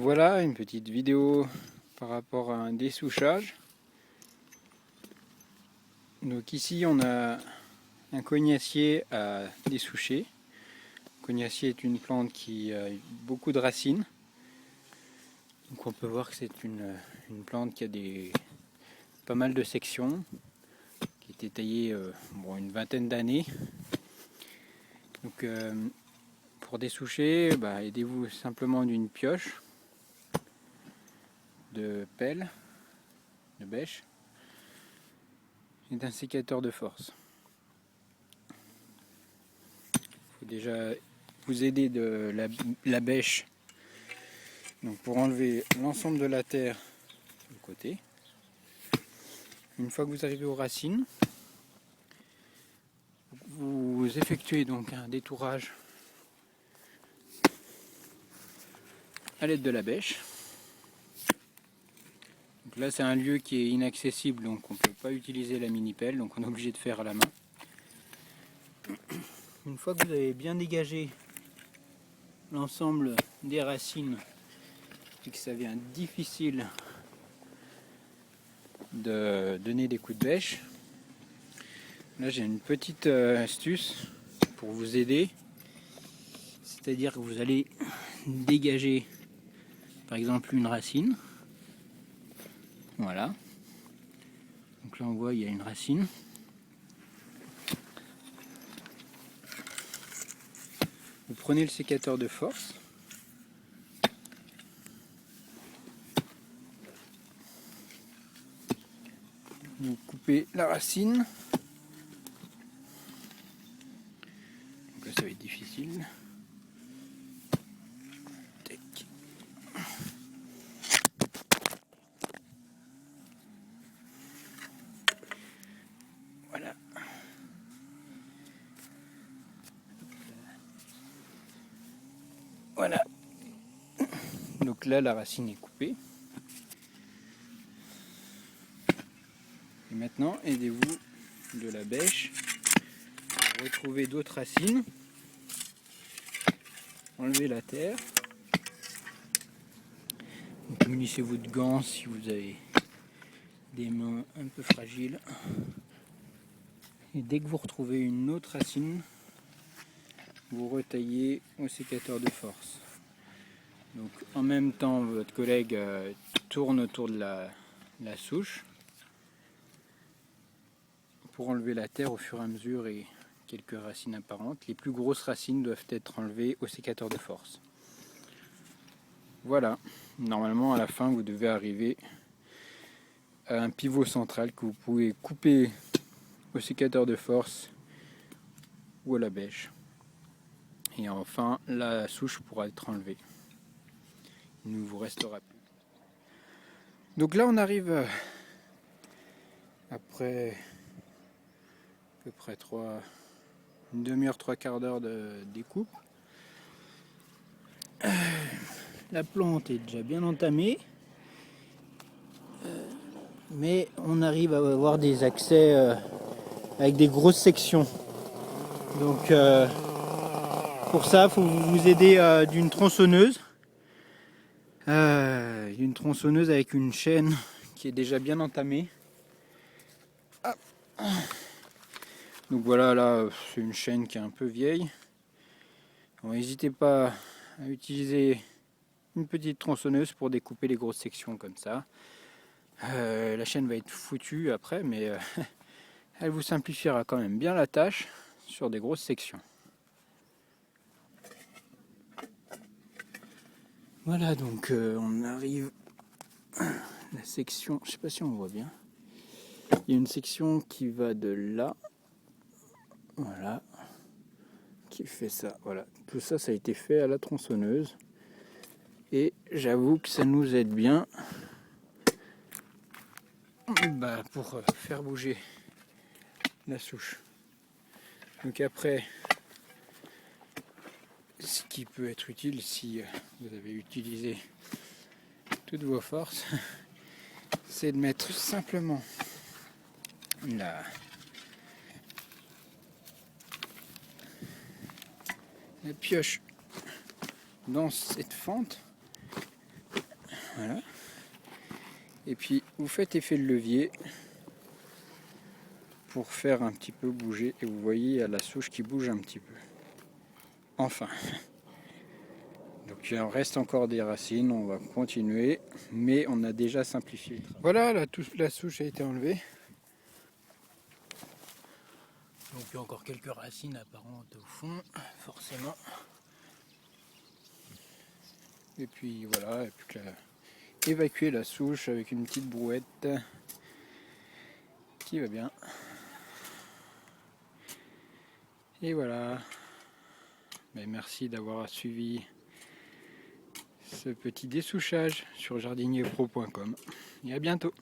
Voilà une petite vidéo par rapport à un dessouchage. Donc ici on a un cognacier à dessoucher. Le cognacier est une plante qui a beaucoup de racines. Donc on peut voir que c'est une plante qui a pas mal de sections, qui a été taillée une vingtaine d'années. Donc pour dessoucher, aidez-vous simplement d'une pioche, de pelle, de bêche et d'un sécateur de force. Il faut déjà vous aider de la bêche, donc pour enlever l'ensemble de la terre de côté. Une fois que vous arrivez aux racines, vous effectuez donc un détourage à l'aide de la bêche. Donc là c'est un lieu qui est inaccessible, donc on ne peut pas utiliser la mini-pelle, donc on est obligé de faire à la main. Une fois que vous avez bien dégagé l'ensemble des racines et que ça devient difficile de donner des coups de bêche, là j'ai une petite astuce pour vous aider. C'est-à-dire que vous allez dégager par exemple une racine. Voilà. Donc là on voit il y a une racine. Vous prenez le sécateur de force. Vous coupez la racine. Donc là ça va être difficile. Tac. Voilà. Voilà. Donc là la racine est coupée. Et maintenant aidez-vous de la bêche pour retrouver d'autres racines. Enlevez la terre. Munissez-vous de gants si vous avez des mains un peu fragiles. Et dès que vous retrouvez une autre racine, vous retaillez au sécateur de force. Donc en même temps, votre collègue tourne autour de la souche pour enlever la terre au fur et à mesure et quelques racines apparentes. Les plus grosses racines doivent être enlevées au sécateur de force. Voilà, normalement à la fin vous devez arriver à un pivot central que vous pouvez couper au sécateur de force ou à la bêche. Et enfin la souche pourra être enlevée. Il ne vous restera plus. Donc là on arrive après à peu près une demi-heure, trois quarts d'heure de découpe. La plante est déjà bien entamée, mais on arrive à avoir des accès avec des grosses sections. Donc pour ça, il faut vous aider d'une tronçonneuse. Une tronçonneuse avec une chaîne qui est déjà bien entamée. Hop. Donc voilà, là c'est une chaîne qui est un peu vieille. N'hésitez pas à utiliser une petite tronçonneuse pour découper les grosses sections comme ça. La chaîne va être foutue après, mais elle vous simplifiera quand même bien la tâche sur des grosses sections. Voilà, donc on arrive à la section, je sais pas si on voit bien. Il y a une section qui va de là, voilà, qui fait ça. Voilà, tout ça, ça a été fait à la tronçonneuse. Et j'avoue que ça nous aide bien pour faire bouger la souche. Donc après, ce qui peut être utile si vous avez utilisé toutes vos forces, c'est de mettre simplement la pioche dans cette fente Voilà. Et puis vous faites effet de levier pour faire un petit peu bouger. Et vous voyez, il y a la souche qui bouge un petit peu. Enfin. Donc il en reste encore des racines, on va continuer, mais on a déjà simplifié le travail. Voilà, la souche a été enlevée. Donc il y a encore quelques racines apparentes au fond, forcément. Et puis voilà, il n'y a plus qu'à évacuer la souche avec une petite brouette qui va bien. Et voilà. Ben, merci d'avoir suivi ce petit dessouchage sur jardinierpro.com et à bientôt.